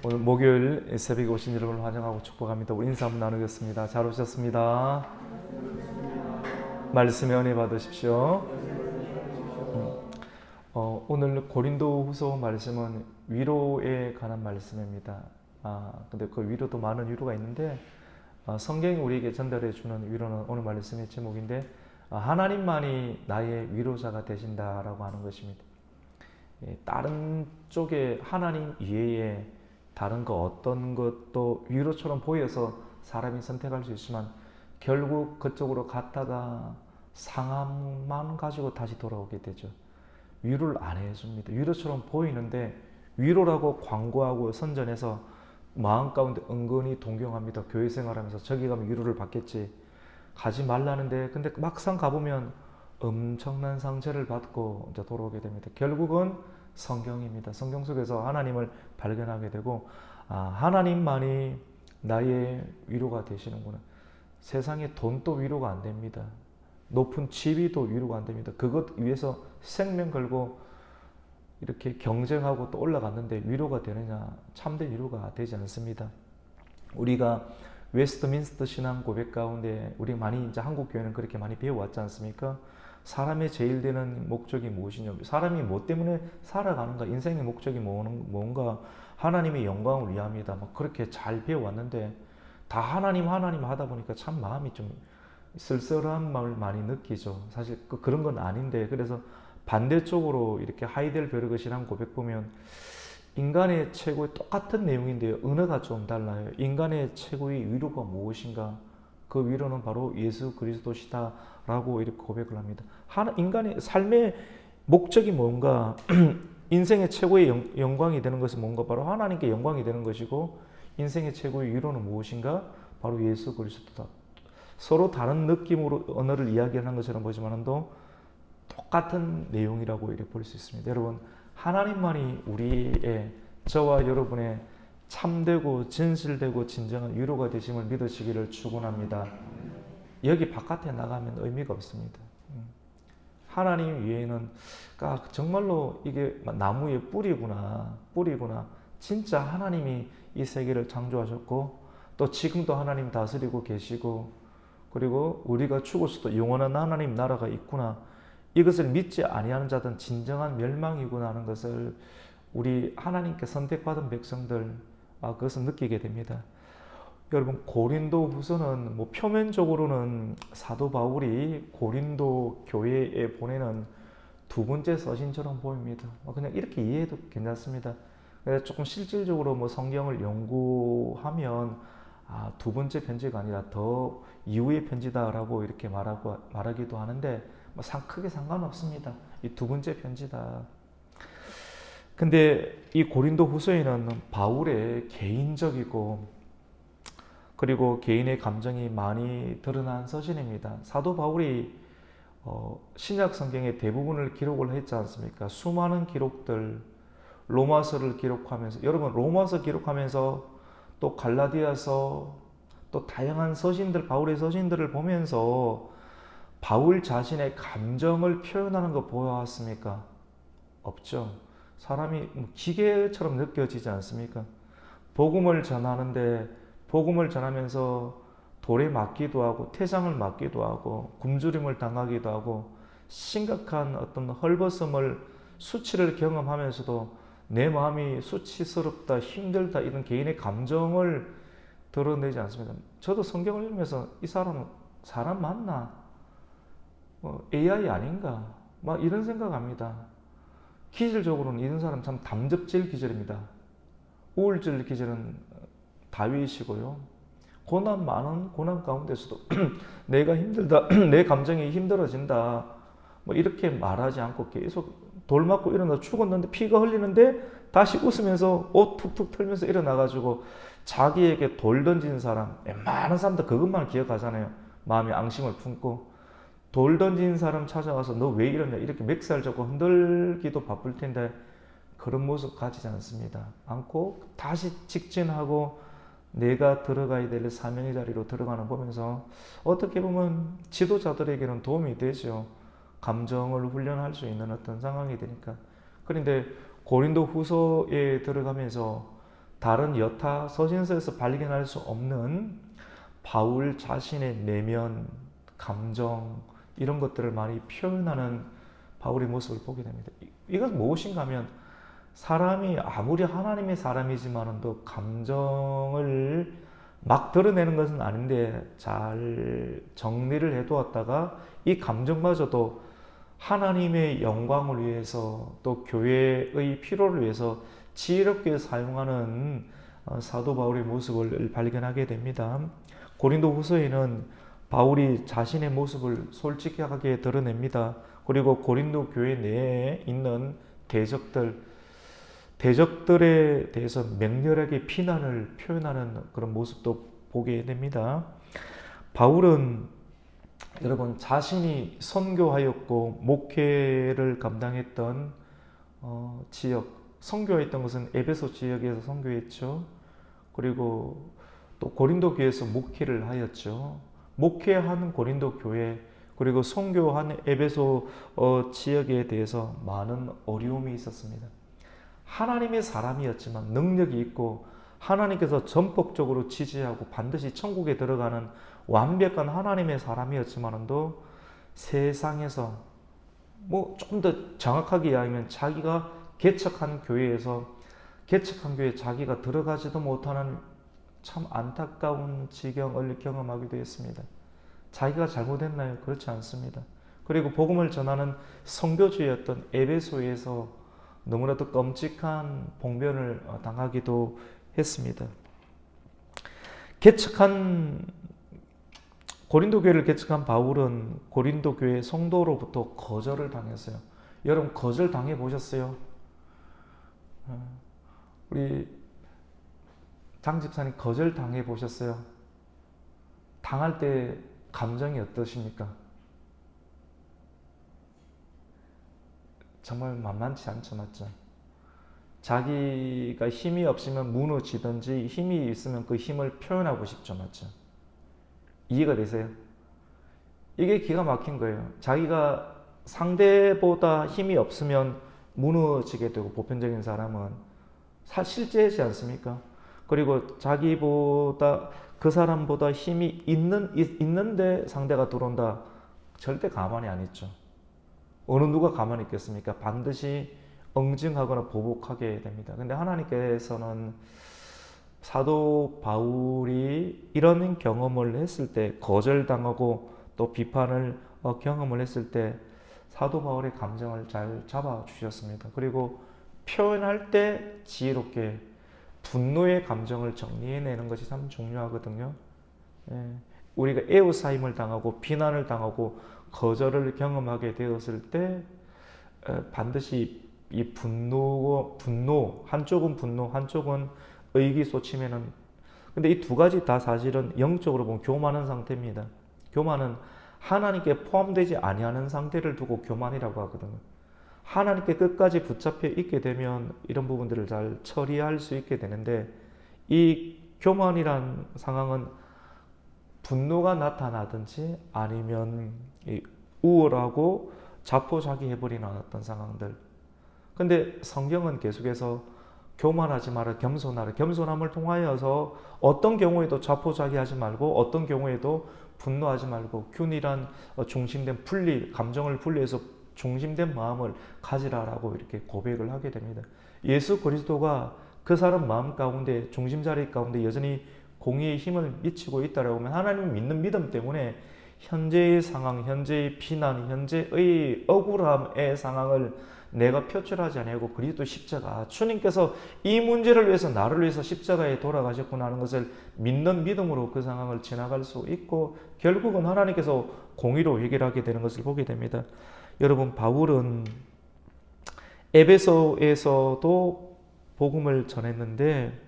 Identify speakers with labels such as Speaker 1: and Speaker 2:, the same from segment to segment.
Speaker 1: 오늘 목요일 새벽에 오신 여러분을 환영하고 축복합니다. 우리 인사 한번 나누겠습니다. 잘 오셨습니다. 말씀의 은혜 받으십시오. 오늘 고린도 후서 말씀은 위로에 관한 말씀입니다. 근데 그 위로도 많은 위로가 있는데, 성경이 우리에게 전달해 주는 위로는 오늘 말씀의 제목인데, 하나님만이 나의 위로자가 되신다라고 하는 것입니다. 다른 쪽에 하나님 이외에 다른 거 어떤 것도 위로처럼 보여서 사람이 선택할 수 있지만 결국 그쪽으로 갔다가 상함만 가지고 다시 돌아오게 되죠. 위로를 안 해줍니다. 위로처럼 보이는데 위로라고 광고하고 선전해서 마음 가운데 은근히 동경합니다. 교회 생활하면서 저기 가면 위로를 받겠지. 가지 말라는데 근데 막상 가보면 엄청난 상처를 받고 이제 돌아오게 됩니다. 결국은 성경입니다. 성경 속에서 하나님을 발견하게 되고, 하나님만이 나의 위로가 되시는구나. 세상에 돈도 위로가 안 됩니다. 높은 지위도 위로가 안 됩니다. 그것 위해서 생명 걸고 이렇게 경쟁하고 또 올라갔는데 위로가 되느냐? 참된 위로가 되지 않습니다. 우리가 웨스트민스터 신앙 고백 가운데 우리 많이 이제 한국 교회는 그렇게 많이 배워왔지 않습니까? 사람의 제일 되는 목적이 무엇이냐? 사람이 뭐 때문에 살아가는가? 인생의 목적이 뭔가? 하나님의 영광을 위함이다. 막 그렇게 잘 배워왔는데 다 하나님 하다 보니까 참 마음이 좀 쓸쓸한 마음을 많이 느끼죠. 사실 그런 건 아닌데, 그래서 반대쪽으로 이렇게 하이델베르그 신앙 고백 보면 인간의 최고의 똑같은 내용인데요. 은어가 좀 달라요. 인간의 최고의 위로가 무엇인가? 그 위로는 바로 예수 그리스도시다 라고 이렇게 고백을 합니다. 인간의 삶의 목적이 뭔가? 인생의 최고의 영광이 되는 것은 뭔가? 바로 하나님께 영광이 되는 것이고, 인생의 최고의 위로는 무엇인가? 바로 예수 그리스도다. 서로 다른 느낌으로 언어를 이야기하는 것처럼 보지만도 똑같은 내용이라고 이렇게 볼 수 있습니다. 여러분, 하나님만이 우리의, 저와 여러분의 참되고 진실되고 진정한 위로가 되심을 믿으시기를 축원합니다. 여기 바깥에 나가면 의미가 없습니다. 하나님 외에는 정말로 이게 나무의 뿌리구나. 진짜 하나님이 이 세계를 창조하셨고 또 지금도 하나님 다스리고 계시고, 그리고 우리가 죽어서도 영원한 하나님 나라가 있구나. 이것을 믿지 아니하는 자들은 진정한 멸망이구나 하는 것을 우리 하나님께 선택받은 백성들 그것을 느끼게 됩니다. 여러분, 고린도 후서는 표면적으로는 사도 바울이 고린도 교회에 보내는 두 번째 서신처럼 보입니다. 그냥 이렇게 이해해도 괜찮습니다. 그래서 조금 실질적으로 성경을 연구하면 두 번째 편지가 아니라 더 이후의 편지다라고 이렇게 말하기도 하는데 크게 상관없습니다. 이 두 번째 편지다. 근데 이 고린도 후서에는 바울의 개인적이고 그리고 개인의 감정이 많이 드러난 서신입니다. 사도 바울이 신약 성경의 대부분을 기록을 했지 않습니까? 수많은 기록들, 로마서를 기록하면서, 여러분 로마서 기록하면서 또 갈라디아서, 또 다양한 서신들, 바울의 서신들을 보면서 바울 자신의 감정을 표현하는 거 보여왔습니까? 없죠. 사람이 기계처럼 느껴지지 않습니까? 복음을 전하는데, 복음을 전하면서 돌에 맞기도 하고 태장을 맞기도 하고 굶주림을 당하기도 하고 심각한 어떤 헐벗음을, 수치를 경험하면서도 내 마음이 수치스럽다, 힘들다, 이런 개인의 감정을 드러내지 않습니다. 저도 성경을 읽으면서 이 사람은 사람 맞나? AI 아닌가? 이런 생각합니다. 기질적으로는 이런 사람 참 담즙질 기질입니다. 우울질 기질은 다윗이고요. 고난 많은 고난 가운데서도 내가 힘들다, 내 감정이 힘들어진다, 이렇게 말하지 않고 계속 돌 맞고 일어나 죽었는데 피가 흘리는데 다시 웃으면서 옷 툭툭 털면서 일어나가지고 자기에게 돌 던진 사람, 많은 사람들 그것만 기억하잖아요. 마음에 앙심을 품고 돌 던진 사람 찾아와서 너 왜 이러냐 이렇게 멱살 잡고 흔들기도 바쁠 텐데 그런 모습 가지지 않고 다시 직진하고 내가 들어가야 될 사명의 자리로 들어가는 보면서 어떻게 보면 지도자들에게는 도움이 되죠. 감정을 훈련할 수 있는 어떤 상황이 되니까. 그런데 고린도 후서에 들어가면서 다른 여타 서신서에서 발견할 수 없는 바울 자신의 내면, 감정 이런 것들을 많이 표현하는 바울의 모습을 보게 됩니다. 이것은 무엇인가 하면 사람이 아무리 하나님의 사람이지만도 감정을 막 드러내는 것은 아닌데 잘 정리를 해두었다가 이 감정마저도 하나님의 영광을 위해서 또 교회의 필요를 위해서 지혜롭게 사용하는 사도 바울의 모습을 발견하게 됩니다. 고린도 후서에는 바울이 자신의 모습을 솔직하게 드러냅니다. 그리고 고린도 교회 내에 있는 대적들에 대해서 맹렬하게 비난을 표현하는 그런 모습도 보게 됩니다. 바울은 여러분 자신이 선교하였고 목회를 감당했던 지역, 선교했던 것은 에베소 지역에서 선교했죠. 그리고 또 고린도 교회에서 목회를 하였죠. 목회한 고린도 교회 그리고 선교한 에베소 지역에 대해서 많은 어려움이 있었습니다. 하나님의 사람이었지만 능력이 있고 하나님께서 전폭적으로 지지하고 반드시 천국에 들어가는 완벽한 하나님의 사람이었지만도 세상에서 조금 더 정확하게 이야기하면 자기가 개척한 교회에 자기가 들어가지도 못하는 참 안타까운 지경을 경험하게 되었습니다. 자기가 잘못했나요? 그렇지 않습니다. 그리고 복음을 전하는 선교주였던 에베소에서 너무나도 끔찍한 봉변을 당하기도 했습니다. 고린도 교회를 개척한 바울은 고린도 교회 성도로부터 거절을 당했어요. 여러분 거절 당해 보셨어요? 우리 장 집사님 거절 당해 보셨어요? 당할 때 감정이 어떠십니까? 정말 만만치 않죠, 맞죠? 자기가 힘이 없으면 무너지든지 힘이 있으면 그 힘을 표현하고 싶죠, 맞죠? 이해가 되세요? 이게 기가 막힌 거예요. 자기가 상대보다 힘이 없으면 무너지게 되고 보편적인 사람은 실제지 않습니까? 그리고 그 사람보다 힘이 있는데 상대가 들어온다. 절대 가만히 안 있죠. 어느 누가 가만히 있겠습니까? 반드시 응징하거나 보복하게 됩니다. 근데 하나님께서는 사도 바울이 이런 경험을 했을 때 거절당하고 또 비판을 경험을 했을 때 사도 바울의 감정을 잘 잡아주셨습니다. 그리고 표현할 때 지혜롭게 분노의 감정을 정리해내는 것이 참 중요하거든요. 우리가 에워싸임을 당하고 비난을 당하고 거절을 경험하게 되었을 때 반드시 이 분노 한쪽은 분노 한쪽은 의기소침해는 근데 이 두 가지 다 사실은 영적으로 보면 교만한 상태입니다. 교만은 하나님께 포함되지 아니하는 상태를 두고 교만이라고 하거든요. 하나님께 끝까지 붙잡혀 있게 되면 이런 부분들을 잘 처리할 수 있게 되는데 이 교만이란 상황은 분노가 나타나든지 아니면 우월하고 자포자기해버리는 어떤 상황들. 근데 성경은 계속해서 교만하지 마라, 겸손하라. 겸손함을 통하여서 어떤 경우에도 자포자기하지 말고 어떤 경우에도 분노하지 말고 균일한 중심된 감정을 분리해서 중심된 마음을 가지라라고 이렇게 고백을 하게 됩니다. 예수 그리스도가 그 사람 마음 가운데 중심자리 가운데 여전히 공의의 힘을 미치고 있다라고 하면 하나님을 믿는 믿음 때문에 현재의 상황, 현재의 비난, 현재의 억울함의 상황을 내가 표출하지 아니하고 그리스도 십자가, 주님께서 이 문제를 위해서 나를 위해서 십자가에 돌아가셨구나 하는 것을 믿는 믿음으로 그 상황을 지나갈 수 있고 결국은 하나님께서 공의로 해결하게 되는 것을 보게 됩니다. 여러분 바울은 에베소에서도 복음을 전했는데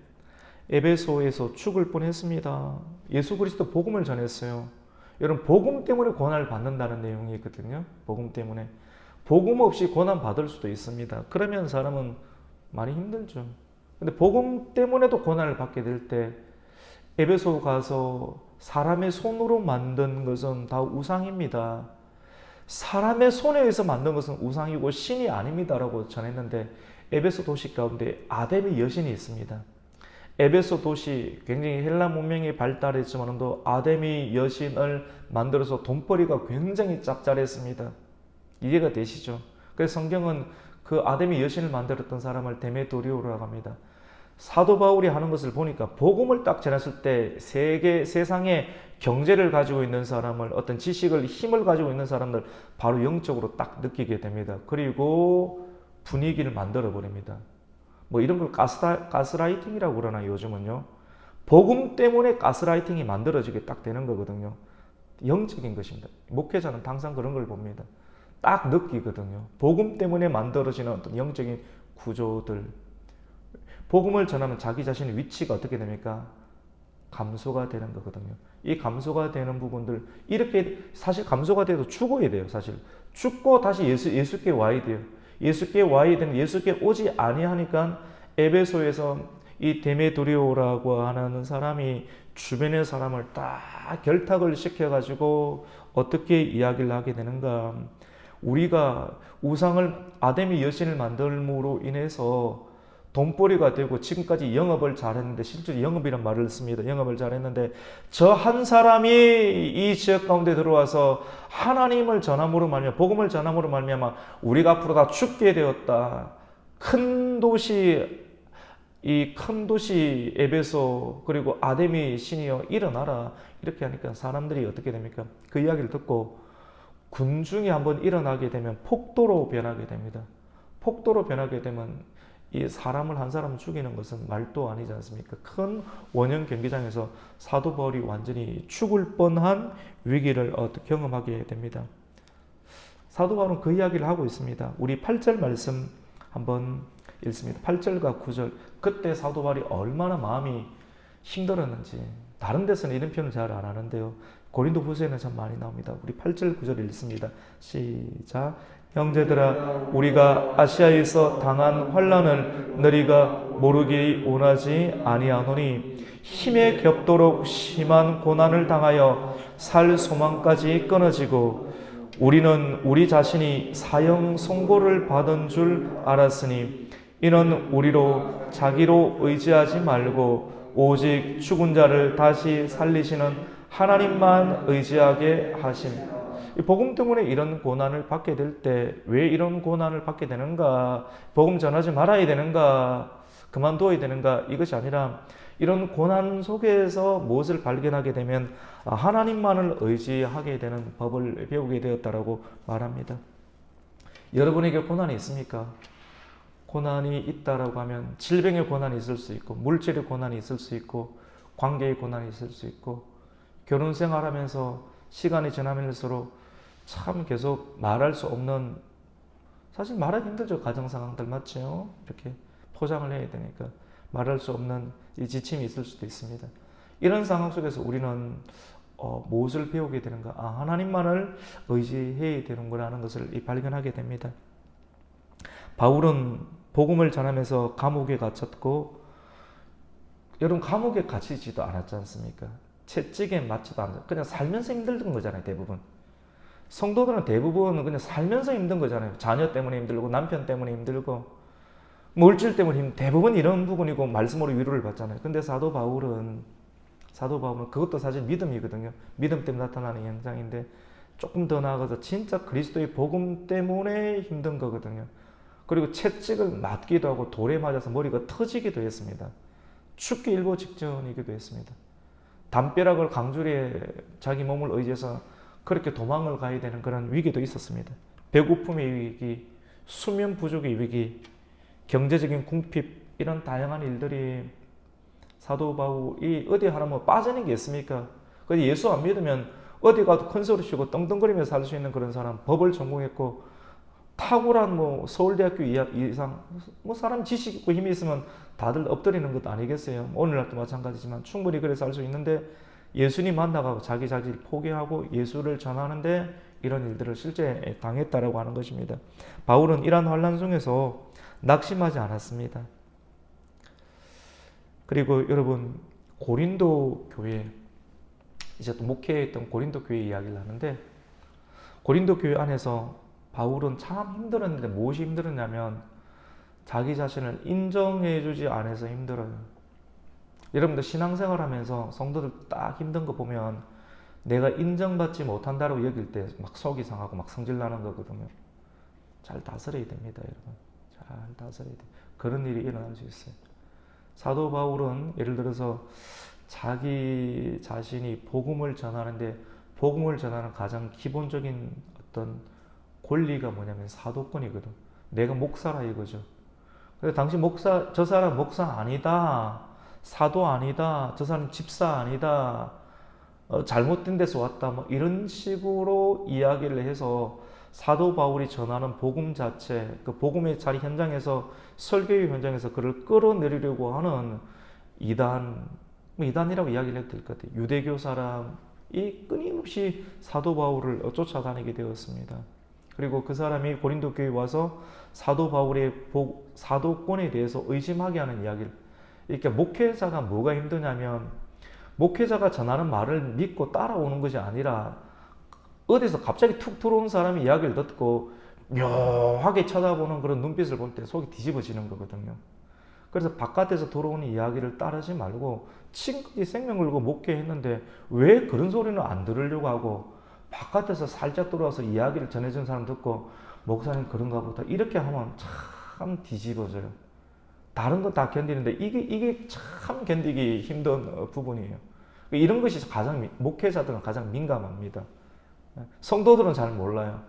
Speaker 1: 에베소에서 죽을 뻔했습니다. 예수 그리스도 복음을 전했어요. 여러분 복음 때문에 고난을 받는다는 내용이 있거든요. 복음 때문에. 복음 없이 고난 받을 수도 있습니다. 그러면 사람은 많이 힘들죠. 근데 복음 때문에도 고난을 받게 될 때 에베소 가서 사람의 손으로 만든 것은 다 우상입니다. 사람의 손에 의해서 만든 것은 우상이고 신이 아닙니다라고 전했는데 에베소 도시 가운데 아담의 여신이 있습니다. 에베소 도시 굉장히 헬라 문명이 발달했지만도 아데미 여신을 만들어서 돈벌이가 굉장히 짭짤했습니다. 이해가 되시죠? 그래서 성경은 그 아데미 여신을 만들었던 사람을 데메도리오라고 합니다. 사도 바울이 하는 것을 보니까 복음을 딱 전했을 때 세상에 경제를 가지고 있는 사람을, 어떤 지식을, 힘을 가지고 있는 사람들 바로 영적으로 딱 느끼게 됩니다. 그리고 분위기를 만들어 버립니다. 뭐 이런 걸 가스라이팅이라고 그러나요, 요즘은요. 복음 때문에 가스라이팅이 만들어지게 딱 되는 거거든요. 영적인 것입니다. 목회자는 항상 그런 걸 봅니다. 딱 느끼거든요. 복음 때문에 만들어지는 어떤 영적인 구조들. 복음을 전하면 자기 자신의 위치가 어떻게 됩니까? 감소가 되는 거거든요. 이 감소가 되는 부분들, 이렇게 사실 감소가 돼도 죽어야 돼요. 사실 죽고 다시 예수께 와야 돼요. 예수께 와야 되는, 예수께 오지 아니하니까 에베소에서 이 데메도리오라고 하는 사람이 주변의 사람을 다 결탁을 시켜가지고 어떻게 이야기를 하게 되는가? 우리가 우상을, 아데미 여신을 만들므로 인해서 돈벌이가 되고 지금까지 영업을 잘했는데, 실제로 영업이란 말을 씁니다. 영업을 잘했는데 저 한 사람이 이 지역 가운데 들어와서 하나님을 전함으로 말미암아, 복음을 전함으로 말미암아 우리가 앞으로 다 죽게 되었다. 큰 도시, 이 큰 도시 에베소 그리고 아데미 신이여 일어나라, 이렇게 하니까 사람들이 어떻게 됩니까? 그 이야기를 듣고 군중이 한번 일어나게 되면 폭도로 변하게 됩니다. 폭도로 변하게 되면 이 사람을, 한 사람을 죽이는 것은 말도 아니지 않습니까? 큰 원형 경기장에서 사도 바울이 완전히 죽을 뻔한 위기를 경험하게 됩니다. 사도 바울은 그 이야기를 하고 있습니다. 우리 8절 말씀 한번 읽습니다. 8절과 9절. 그때 사도 바울이 얼마나 마음이 힘들었는지. 다른 데서는 이런 표현을 잘 안 하는데요. 고린도 후서에는 참 많이 나옵니다. 우리 8절 9절 읽습니다. 시작. 형제들아, 우리가 아시아에서 당한 환난을 너희가 모르기 원하지 아니하노니 힘에 겹도록 심한 고난을 당하여 살 소망까지 끊어지고 우리는 우리 자신이 사형 선고를 받은 줄 알았으니 이는 우리로 자기로 의지하지 말고 오직 죽은 자를 다시 살리시는 하나님만 의지하게 하심. 이 복음 때문에 이런 고난을 받게 될 때 왜 이런 고난을 받게 되는가? 복음 전하지 말아야 되는가? 그만둬야 되는가? 이것이 아니라 이런 고난 속에서 무엇을 발견하게 되면 하나님만을 의지하게 되는 법을 배우게 되었다라고 말합니다. 여러분에게 고난이 있습니까? 고난이 있다라고 하면 질병의 고난이 있을 수 있고, 물질의 고난이 있을 수 있고, 관계의 고난이 있을 수 있고, 결혼 생활하면서 시간이 지나면서록 참 계속 말할 수 없는, 사실 말하기 힘들죠. 가정 상황들 맞죠? 이렇게 포장을 해야 되니까 말할 수 없는 이 지침이 있을 수도 있습니다. 이런 상황 속에서 우리는 무엇을 배우게 되는가? 하나님만을 의지해야 되는구나라는 것을 발견하게 됩니다. 바울은 복음을 전하면서 감옥에 갇혔고, 여러분 감옥에 갇히지도 않았지 않습니까? 채찍에 맞지도 않았죠. 그냥 살면서 힘들던 거잖아요, 대부분. 성도들은 대부분 그냥 살면서 힘든 거잖아요. 자녀 때문에 힘들고, 남편 때문에 힘들고, 물질 때문에 대부분 이런 부분이고, 말씀으로 위로를 받잖아요. 근데 사도 바울은 그것도 사실 믿음이거든요. 믿음 때문에 나타나는 현상인데, 조금 더 나아가서 진짜 그리스도의 복음 때문에 힘든 거거든요. 그리고 채찍을 맞기도 하고 돌에 맞아서 머리가 터지기도 했습니다. 죽기 일보 직전이기도 했습니다. 담벼락을 강줄에 자기 몸을 의지해서 그렇게 도망을 가야 되는 그런 위기도 있었습니다. 배고픔의 위기, 수면 부족의 위기, 경제적인 궁핍, 이런 다양한 일들이 사도 바울이 어디 하나 뭐 빠지는 게 있습니까? 그래서 예수 안 믿으면 어디 가도 큰 소리 치고 떵떵거리며 살 수 있는 그런 사람, 법을 전공했고 탁월한 뭐 서울대학교 이상, 뭐 사람 지식 있고 힘이 있으면 다들 엎드리는 것도 아니겠어요? 오늘날도 마찬가지지만 충분히 그래서 할 수 있는데, 예수님 만나가고 자기 자질을 포기하고 예수를 전하는데 이런 일들을 실제 당했다라고 하는 것입니다. 바울은 이러한 환난 속에서 낙심하지 않았습니다. 그리고 여러분, 고린도 교회, 이제 또 목회했던 고린도 교회 이야기를 하는데, 고린도 교회 안에서 바울은 참 힘들었는데 무엇이 힘들었냐면 자기 자신을 인정해주지 않아서 힘들어요. 여러분들 신앙생활 하면서 성도들 딱 힘든 거 보면 내가 인정받지 못한다고 여길 때 막 속이 상하고 막 성질 나는 거거든요. 잘 다스려야 됩니다, 여러분. 잘 다스려야 돼. 그런 일이 일어날 수 있어요. 사도 바울은 예를 들어서 자기 자신이 복음을 전하는데 복음을 전하는 가장 기본적인 어떤 권리가 뭐냐면 사도권이거든. 내가 목사라 이거죠. 그래서 당시 목사, 저 사람 목사 아니다. 사도 아니다. 저 사람 집사 아니다. 잘못된 데서 왔다. 뭐 이런 식으로 이야기를 해서 사도 바울이 전하는 복음 자체, 그 복음의 자리 현장에서 설교의 현장에서 그를 끌어내리려고 하는 이단, 뭐 이단이라고 이야기를 해도 될 것 같아요. 유대교 사람이 끊임없이 사도 바울을 쫓아다니게 되었습니다. 그리고 그 사람이 고린도 교회에 와서 사도 바울의 사도권에 대해서 의심하게 하는 이야기를. 그러니까 목회자가 뭐가 힘드냐면 목회자가 전하는 말을 믿고 따라오는 것이 아니라 어디서 갑자기 툭 들어온 사람이 이야기를 듣고 묘하게 쳐다보는 그런 눈빛을 볼 때 속이 뒤집어지는 거거든요. 그래서 바깥에서 들어오는 이야기를 따르지 말고 지금까지 생명 걸고 목회했는데 왜 그런 소리는 안 들으려고 하고 바깥에서 살짝 들어와서 이야기를 전해준 사람 듣고 목사님 그런가 보다 이렇게 하면 참 뒤집어져요. 다른 건 다 견디는데 이게 참 견디기 힘든 부분이에요. 이런 것이 가장 목회자들은 가장 민감합니다. 성도들은 잘 몰라요.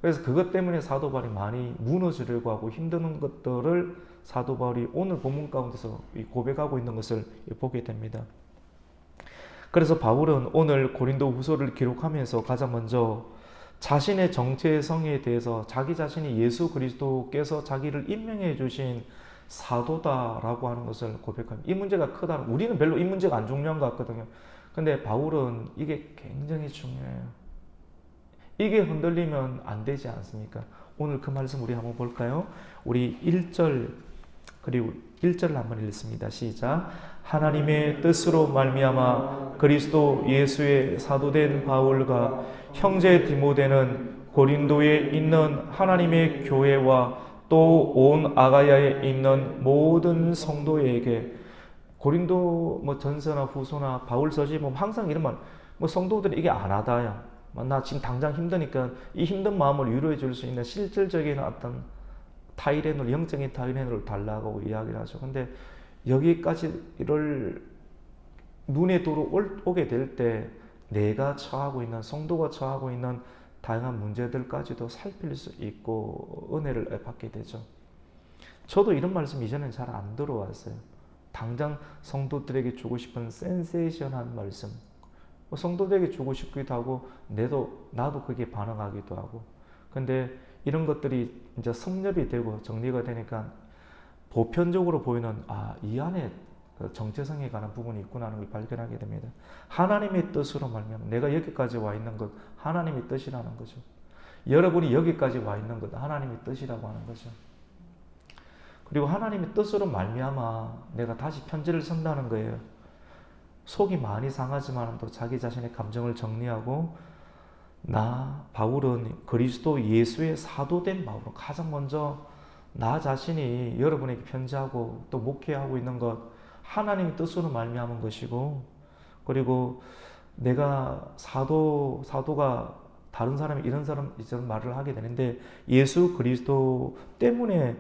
Speaker 1: 그래서 그것 때문에 사도 바울이 많이 무너지려고 하고 힘드는 것들을 사도 바울이 오늘 본문 가운데서 고백하고 있는 것을 보게 됩니다. 그래서 바울은 오늘 고린도 후서를 기록하면서 가장 먼저 자신의 정체성에 대해서 자기 자신이 예수 그리스도께서 자기를 임명해 주신 사도다라고 하는 것을 고백합니다. 이 문제가 크다. 우리는 별로 이 문제가 안 중요한 것 같거든요. 근데 바울은 이게 굉장히 중요해요. 이게 흔들리면 안 되지 않습니까? 오늘 그 말씀 우리 한번 볼까요? 우리 1절 그리고 1절을 한번 읽습니다. 시작. 하나님의 뜻으로 말미암아 그리스도 예수의 사도된 바울과 형제 디모데는 고린도에 있는 하나님의 교회와 또 온 아가야에 있는 모든 성도에게 고린도 뭐 전서나 후서나 바울 서지 뭐 항상 이런 말 뭐 성도들이 이게 안 하다야. 나 지금 당장 힘드니까 이 힘든 마음을 위로해 줄 수 있는 실질적인 어떤 타이레놀, 영적인 타이레놀을 달라고 이야기를 하죠. 근데 여기까지를 눈에 들어오게 될 때 내가 처하고 있는, 성도가 처하고 있는 다양한 문제들까지도 살필 수 있고 은혜를 받게 되죠. 저도 이런 말씀 이전엔 잘 안 들어왔어요. 당장 성도들에게 주고 싶은 센세이션한 말씀. 성도들에게 주고 싶기도 하고 나도 그게 반응하기도 하고. 근데 이런 것들이 이제 섭렵이 되고 정리가 되니까 보편적으로 보이는 이 안에 정체성에 관한 부분이 있구나 하는 걸 발견하게 됩니다. 하나님의 뜻으로 말미암아 내가 여기까지 와 있는 것 하나님의 뜻이라는 거죠. 여러분이 여기까지 와 있는 것 하나님의 뜻이라고 하는 거죠. 그리고 하나님의 뜻으로 말미암아 내가 다시 편지를 쓴다는 거예요. 속이 많이 상하지만 또 자기 자신의 감정을 정리하고 나 바울은 그리스도 예수의 사도된 바울은 가장 먼저 나 자신이 여러분에게 편지하고 또 목회하고 있는 것 하나님의 뜻으로 말미암은 것이고, 그리고 내가 사도가 다른 사람이 이런 말을 하게 되는데 예수 그리스도 때문에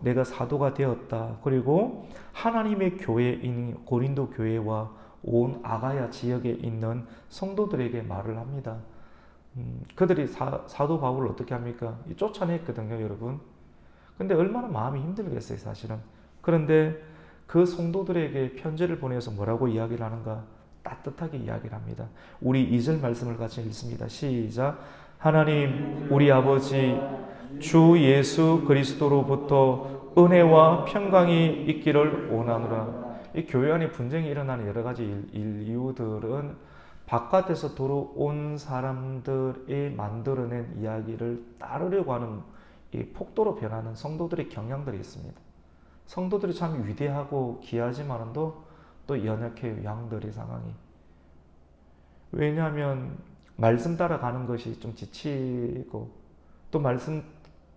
Speaker 1: 내가 사도가 되었다. 그리고 하나님의 교회인 고린도 교회와 온 아가야 지역에 있는 성도들에게 말을 합니다. 그들이 사도 바울을 어떻게 합니까? 쫓아냈거든요, 여러분. 근데 얼마나 마음이 힘들겠어요, 사실은. 그런데 그 성도들에게 편지를 보내서 뭐라고 이야기를 하는가? 따뜻하게 이야기를 합니다. 우리 2절 말씀을 같이 읽습니다. 시작. 하나님 우리 아버지 주 예수 그리스도로부터 은혜와 평강이 있기를 원하노라. 이 교회 안에 분쟁이 일어나는 여러 가지 이유들은 바깥에서 들어온 사람들이 만들어낸 이야기를 따르려고 하는 이 폭도로 변하는 성도들의 경향들이 있습니다. 성도들이 참 위대하고 귀하지만도 또 연약해요, 양들의 상황이. 왜냐하면 말씀 따라가는 것이 좀 지치고 또 말씀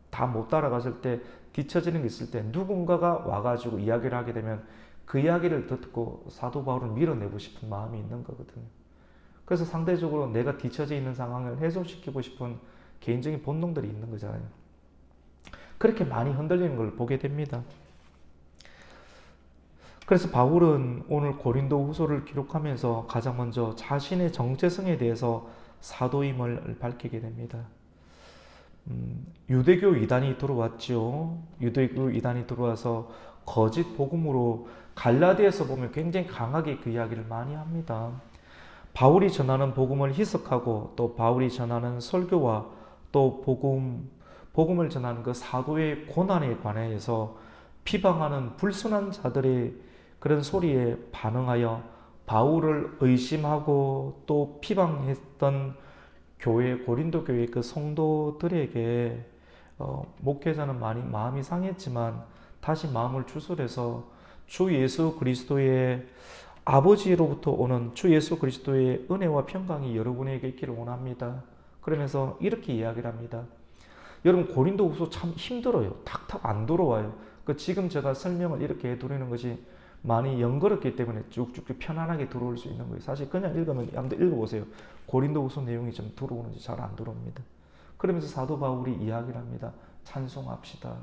Speaker 1: 다 못 따라갔을 때 뒤처지는 게 있을 때 누군가가 와가지고 이야기를 하게 되면 그 이야기를 듣고 사도 바울을 밀어내고 싶은 마음이 있는 거거든요. 그래서 상대적으로 내가 뒤처져 있는 상황을 해소시키고 싶은 개인적인 본능들이 있는 거잖아요. 그렇게 많이 흔들리는 걸 보게 됩니다. 그래서 바울은 오늘 고린도 후서를 기록하면서 가장 먼저 자신의 정체성에 대해서 사도임을 밝히게 됩니다. 유대교 이단이 들어왔죠. 유대교 이단이 들어와서 거짓 복음으로 갈라디아에서 보면 굉장히 강하게 그 이야기를 많이 합니다. 바울이 전하는 복음을 희석하고 또 바울이 전하는 설교와 또 복음을 전하는 그 사도의 고난에 관해서 비방하는 불순한 자들의 그런 소리에 반응하여 바울을 의심하고 또 비방했던 고린도 교회 그 성도들에게 목회자는 많이 마음이 상했지만 다시 마음을 추스려서 주 예수 그리스도의 아버지로부터 오는 주 예수 그리스도의 은혜와 평강이 여러분에게 있기를 원합니다. 그러면서 이렇게 이야기를 합니다. 여러분 고린도 후서 참 힘들어요. 탁탁 안 들어와요. 지금 제가 설명을 이렇게 해드리는 것이 많이 연거롭기 때문에 쭉쭉쭉 편안하게 들어올 수 있는 거예요. 사실 그냥 읽으면 한번 읽어보세요. 고린도 후서 내용이 좀 들어오는지 잘 안 들어옵니다. 그러면서 사도 바울이 이야기를 합니다. 찬송합시다.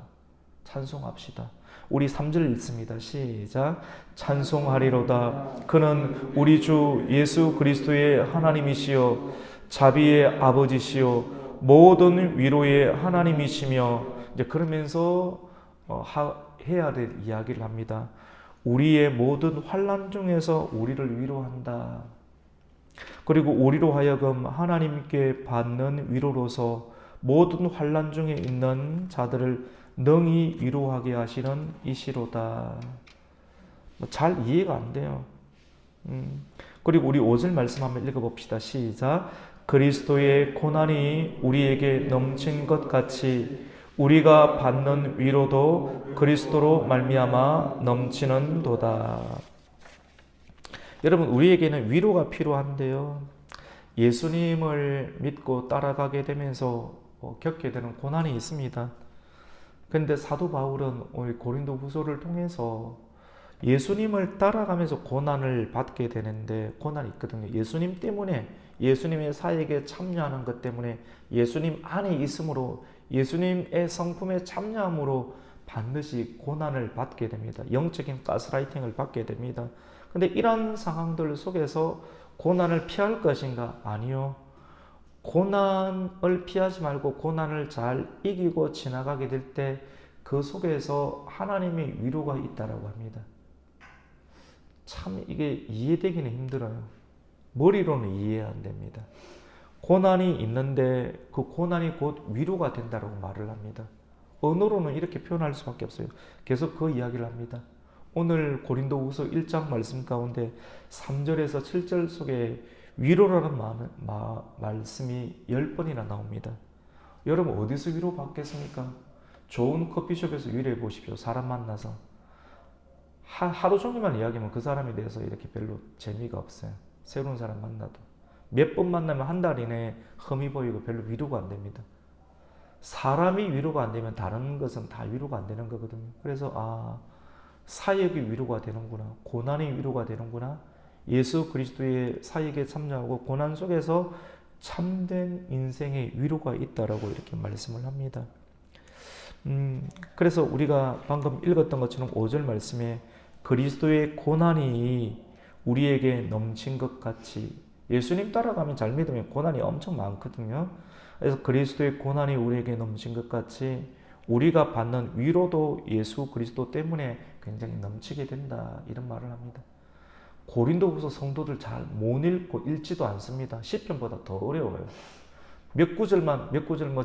Speaker 1: 찬송합시다. 우리 3절 읽습니다. 시작. 찬송하리로다. 그는 우리 주 예수 그리스도의 하나님이시요 자비의 아버지시요 모든 위로의 하나님이시며, 이제 그러면서 해야 될 이야기를 합니다. 우리의 모든 환난 중에서 우리를 위로한다. 그리고 우리로 하여금 하나님께 받는 위로로서 모든 환난 중에 있는 자들을 능히 위로하게 하시는 이시로다. 잘 이해가 안 돼요. 그리고 우리 5절 말씀 한번 읽어봅시다. 시작. 그리스도의 고난이 우리에게 넘친 것 같이 우리가 받는 위로도 그리스도로 말미암아 넘치는 도다. 여러분 우리에게는 위로가 필요한데요. 예수님을 믿고 따라가게 되면서 겪게 되는 고난이 있습니다. 그런데 사도 바울은 오늘 고린도 후서를 통해서 예수님을 따라가면서 고난을 받게 되는데 고난이 있거든요. 예수님 때문에, 예수님의 사역에 참여하는 것 때문에, 예수님 안에 있음으로, 예수님의 성품에 참여함으로 반드시 고난을 받게 됩니다. 영적인 가스라이팅을 받게 됩니다. 근데 이런 상황들 속에서 고난을 피할 것인가? 아니요. 고난을 피하지 말고 고난을 잘 이기고 지나가게 될 때 그 속에서 하나님의 위로가 있다라고 합니다. 참 이게 이해되기는 힘들어요. 머리로는 이해 안 됩니다. 고난이 있는데 그 고난이 곧 위로가 된다고 말을 합니다. 언어로는 이렇게 표현할 수밖에 없어요. 계속 그 이야기를 합니다. 오늘 고린도후서 1장 말씀 가운데 3절에서 7절 속에 위로라는 말씀이 10번이나 나옵니다. 여러분 어디서 위로 받겠습니까? 좋은 커피숍에서 위로해 보십시오. 사람 만나서 하루 종일만 이야기하면 그 사람에 대해서 이렇게 별로 재미가 없어요. 새로운 사람 만나도 몇 번 만나면 한 달 이내에 흠이 보이고 별로 위로가 안 됩니다. 사람이 위로가 안 되면 다른 것은 다 위로가 안 되는 거거든요. 그래서 사역이 위로가 되는구나, 고난이 위로가 되는구나, 예수 그리스도의 사역에 참여하고 고난 속에서 참된 인생의 위로가 있다라고 이렇게 말씀을 합니다. 그래서 우리가 방금 읽었던 것처럼 5절 말씀에 그리스도의 고난이 우리에게 넘친 것 같이, 예수님 따라가면 잘 믿으면 고난이 엄청 많거든요. 그래서 그리스도의 고난이 우리에게 넘친 것 같이 우리가 받는 위로도 예수 그리스도 때문에 굉장히 넘치게 된다, 이런 말을 합니다. 고린도후서 성도들 잘 못 읽고 읽지도 않습니다. 시편보다 더 어려워요. 몇 구절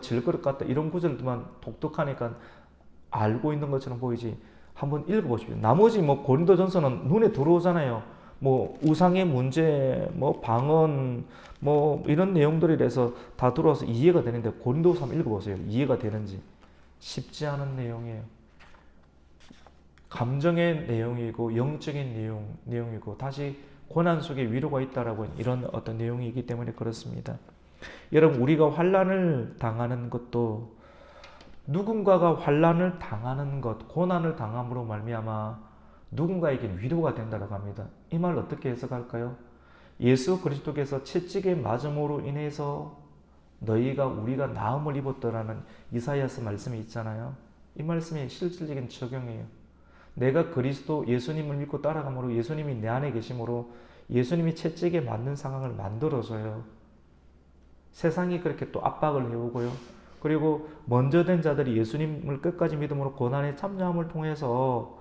Speaker 1: 질그릇 같다 이런 구절만 독특하니까 알고 있는 것처럼 보이지, 한번 읽어보십시오. 나머지 고린도전서는 눈에 들어오잖아요. 우상의 문제, 방언, 이런 내용들이라서 다 들어와서 이해가 되는데 고린도후서 한번 읽어보세요. 이해가 되는지. 쉽지 않은 내용이에요. 감정의 내용이고 영적인 내용이고 다시 고난 속에 위로가 있다라고 이런 어떤 내용이기 때문에 그렇습니다. 여러분 우리가 환난을 당하는 것도 누군가가 환난을 당하는 것, 고난을 당함으로 말미암아 누군가에게 위로가 된다고 합니다. 이 말 어떻게 해석할까요? 예수 그리스도께서 채찍에 맞음으로 인해서 우리가 나음을 입었더라는 이사야서 말씀이 있잖아요. 이 말씀이 실질적인 적용이에요. 내가 그리스도 예수님을 믿고 따라감으로 예수님이 내 안에 계심으로 예수님이 채찍에 맞는 상황을 만들어줘요. 세상이 그렇게 또 압박을 해오고요. 그리고 먼저 된 자들이 예수님을 끝까지 믿음으로 고난에 참여함을 통해서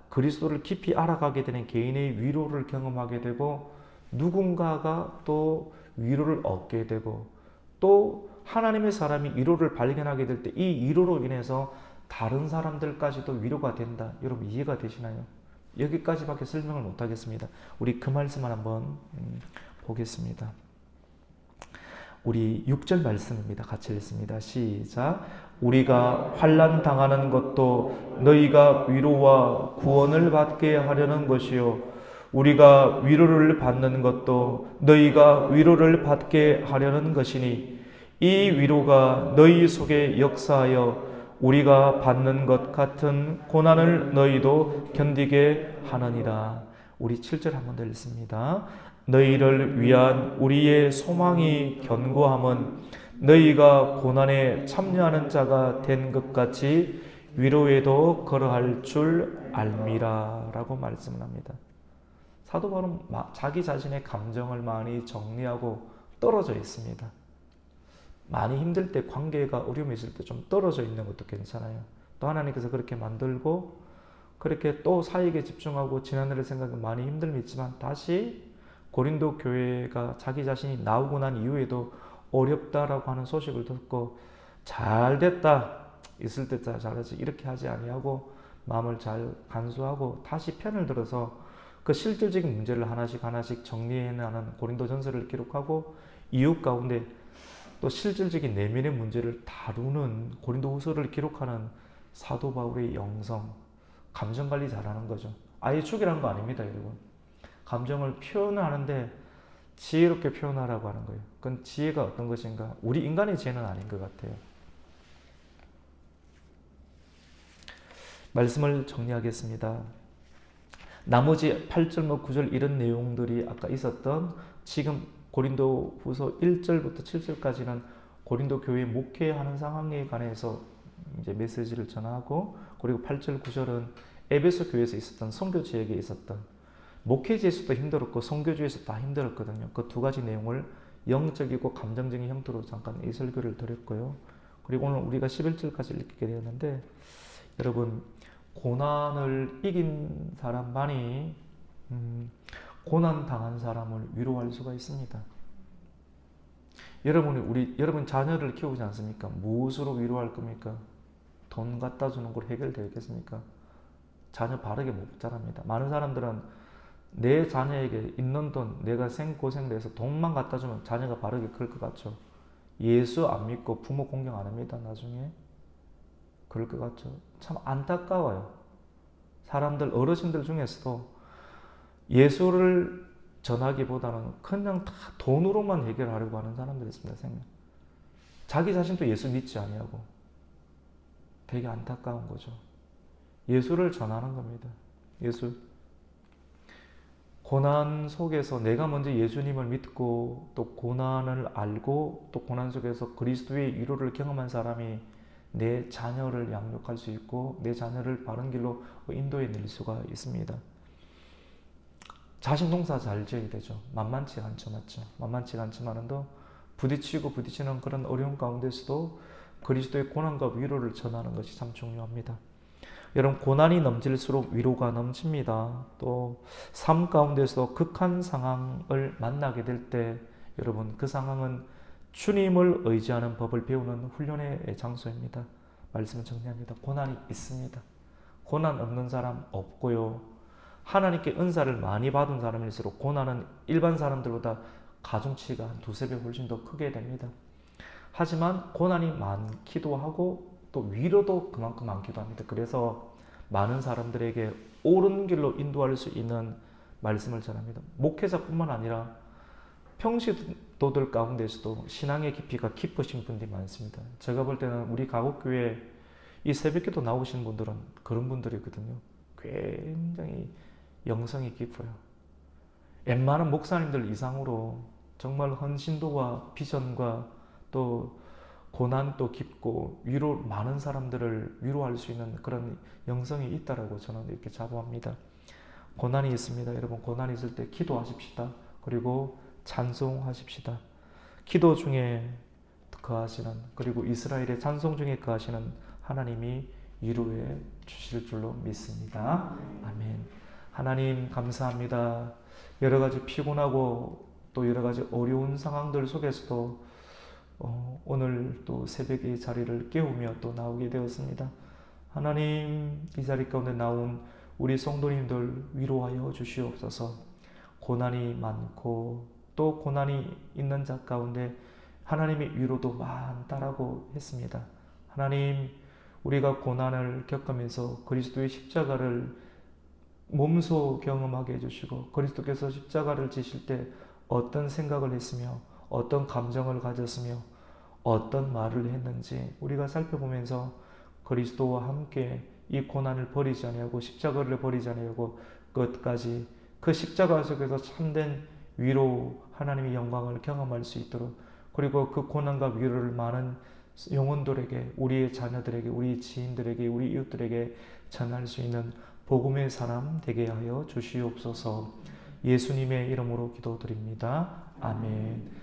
Speaker 1: 그리스도를 깊이 알아가게 되는 개인의 위로를 경험하게 되고 누군가가 또 위로를 얻게 되고 또 하나님의 사람이 위로를 발견하게 될 때 이 위로로 인해서 다른 사람들까지도 위로가 된다. 여러분 이해가 되시나요? 여기까지밖에 설명을 못하겠습니다. 우리 그 말씀을 한번 보겠습니다. 우리 6절 말씀입니다. 같이 읽습니다. 시작. 우리가 환난 당하는 것도 너희가 위로와 구원을 받게 하려는 것이요 우리가 위로를 받는 것도 너희가 위로를 받게 하려는 것이니 이 위로가 너희 속에 역사하여 우리가 받는 것 같은 고난을 너희도 견디게 하느니라. 우리 7절 한번 더 읽습니다. 너희를 위한 우리의 소망이 견고함은 너희가 고난에 참여하는 자가 된 것 같이 위로에도 걸어할 줄 알미라 라고 말씀을 합니다. 사도 바울은 자기 자신의 감정을 많이 정리하고 떨어져 있습니다. 많이 힘들 때, 관계가 어려움이 있을 때 좀 떨어져 있는 것도 괜찮아요. 또 하나님께서 그렇게 만들고 그렇게 또 사역에 집중하고 지난날을 생각하면 많이 힘듦이 있지만 다시 고린도 교회가 자기 자신이 나오고 난 이후에도 어렵다라고 하는 소식을 듣고 잘 됐다, 있을 때 잘하지, 이렇게 하지 아니하고 마음을 잘 간수하고 다시 편을 들어서 그 실질적인 문제를 하나씩 정리해나가는 고린도전서를 기록하고 이웃 가운데 또 실질적인 내면의 문제를 다루는 고린도후서를 기록하는 사도 바울의 영성, 감정관리 잘하는 거죠. 아예 죽이라는 거 아닙니다, 여러분. 감정을 표현하는데 지혜롭게 표현하라고 하는 거예요. 그건 지혜가 어떤 것인가? 우리 인간의 지혜는 아닌 것 같아요. 말씀을 정리하겠습니다. 나머지 8절, 9절 이런 내용들이 아까 있었던 지금 고린도후서 1절부터 7절까지는 고린도 교회 목회하는 상황에 관해서 이제 메시지를 전하고 그리고 8절, 9절은 에베소 교회에서 있었던 선교지역에 있었던 목회지에서도 힘들었고 선교지에서 다 힘들었거든요. 그 두 가지 내용을 영적이고 감정적인 형태로 잠깐 이 설교를 드렸고요. 그리고 오늘 우리가 11절까지 읽게 되었는데 여러분 고난을 이긴 사람만이 고난 당한 사람을 위로할 수가 있습니다. 여러분 자녀를 키우지 않습니까? 무엇으로 위로할 겁니까? 돈 갖다 주는 걸 해결되겠습니까? 자녀 바르게 못 자랍니다. 많은 사람들은 내 자녀에게 있는 돈, 내가 생고생돼서 돈만 갖다 주면 자녀가 바르게 클 것 같죠? 예수 안 믿고 부모 공경 안 합니다, 나중에. 그럴 것 같죠? 참 안타까워요. 사람들, 어르신들 중에서도 예수를 전하기보다는 그냥 다 돈으로만 해결하려고 하는 사람들이 있습니다. 자기 자신도 예수 믿지 아니하고 되게 안타까운 거죠. 예수를 전하는 겁니다. 예수. 고난 속에서 내가 먼저 예수님을 믿고 또 고난을 알고 또 고난 속에서 그리스도의 위로를 경험한 사람이 내 자녀를 양육할 수 있고 내 자녀를 바른 길로 인도해 낼 수가 있습니다. 자식 농사 잘 지어야 되죠. 만만치가 않죠, 맞죠? 만만치가 않지만도 부딪히는 그런 어려운 가운데서도 그리스도의 고난과 위로를 전하는 것이 참 중요합니다. 여러분 고난이 넘칠수록 위로가 넘칩니다. 또 삶 가운데서 극한 상황을 만나게 될 때 여러분 그 상황은 주님을 의지하는 법을 배우는 훈련의 장소입니다. 말씀을 정리합니다. 고난이 있습니다. 고난 없는 사람 없고요. 하나님께 은사를 많이 받은 사람일수록 고난은 일반 사람들보다 가중치가 한 두세 배 훨씬 더 크게 됩니다. 하지만 고난이 많기도 하고 또 위로도 그만큼 많기도 합니다. 그래서 많은 사람들에게 옳은 길로 인도할 수 있는 말씀을 전합니다. 목회자뿐만 아니라 평신도들 가운데서도 신앙의 깊이가 깊으신 분들이 많습니다. 제가 볼 때는 우리 가곡교회 이 새벽기도 나오시는 분들은 그런 분들이거든요. 굉장히 영성이 깊어요. 웬만한 목사님들 이상으로 정말 헌신도와 비전과 또 고난도 깊고 위로 많은 사람들을 위로할 수 있는 그런 영성이 있다라고 저는 이렇게 자부합니다. 고난이 있습니다. 여러분, 고난이 있을 때 기도하십시다. 그리고 찬송하십시다. 기도 중에 거하시는, 그리고 이스라엘의 찬송 중에 거하시는 하나님이 위로해 주실 줄로 믿습니다. 아멘. 하나님 감사합니다. 여러 가지 피곤하고 또 여러 가지 어려운 상황들 속에서도 오늘 또 새벽에 이 자리를 깨우며 또 나오게 되었습니다. 하나님, 이 자리 가운데 나온 우리 성도님들 위로하여 주시옵소서. 고난이 많고 또 고난이 있는 자 가운데 하나님의 위로도 많다라고 했습니다. 하나님, 우리가 고난을 겪으면서 그리스도의 십자가를 몸소 경험하게 해주시고 그리스도께서 십자가를 지실 때 어떤 생각을 했으며 어떤 감정을 가졌으며 어떤 말을 했는지 우리가 살펴보면서 그리스도와 함께 이 고난을 버리지 아니하고 십자가를 버리지 아니하고 끝까지 그 십자가 속에서 참된 위로 하나님의 영광을 경험할 수 있도록, 그리고 그 고난과 위로를 많은 영혼들에게, 우리의 자녀들에게, 우리 지인들에게, 우리 이웃들에게 전할 수 있는 복음의 사람 되게 하여 주시옵소서. 예수님의 이름으로 기도드립니다. 아멘.